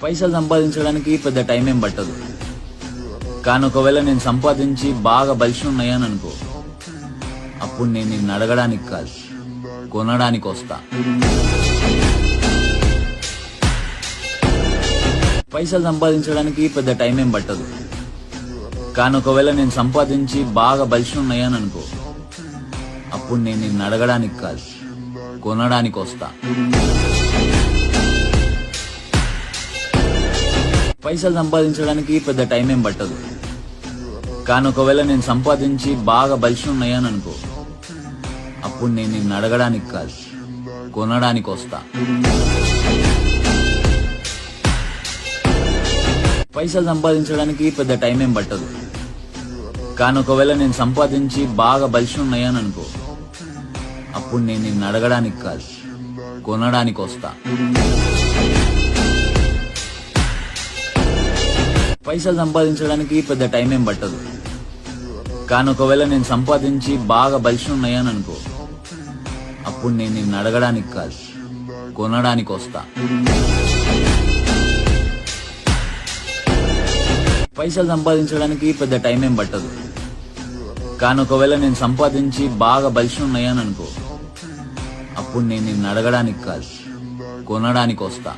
పైసలు సంపాదించడానికి పెద్ద టైం ఏం పట్టదు. కానీ ఒకవేళ నేను సంపాదించి బాగా బలిసి ఉన్నాయని అనుకో, అప్పుడు నేను నిన్ను అడగడానికి కాదు, కొనడానికి వస్తా. పైసలు సంపాదించడానికి పెద్ద టైం ఏం పట్టదు. కానీ ఒకవేళ నేను సంపాదించి బాగా బలిసి ఉన్నాయని అనుకో, అప్పుడు నేను నిన్ను అడగడానికి కాదు, కొనడానికి వస్తా. పైసలు సంపాదించడానికి పెద్ద టైం ఏం పట్టదు. కానీ ఒకవేళ నేను సంపాదించి బాగా బలిసి ఉన్నాయని అనుకో, అప్పుడు నేను నిన్ను అడగడానికి కాదు, కొనడానికి వస్తా. పైసలు సంపాదించడానికి పెద్ద టైం ఏం పట్టదు. కానీ ఒకవేళ నేను సంపాదించి బాగా బలిసి ఉన్నాయని అనుకో, అప్పుడు నేను నిన్ను అడగడానికి కాదు, కొనడానికి వస్తా. పైసలు సంపాదించడానికి పెద్ద టైం ఏం పట్టదు. కానీ ఒకవేళ నేను సంపాదించి బాగా బలిసి ఉన్నాయని అనుకో, అప్పుడు నేను నిన్ను అడగడానికి కాదు, కొనడానికి వస్తా. పైసలు సంపాదించడానికి పెద్ద టైం ఏం పట్టదు. కానీ ఒకవేళ నేను సంపాదించి బాగా బలిసి ఉన్నాయని అనుకో, అప్పుడు నేను నిన్ను అడగడానికి కాదు, కొనడానికి వస్తా.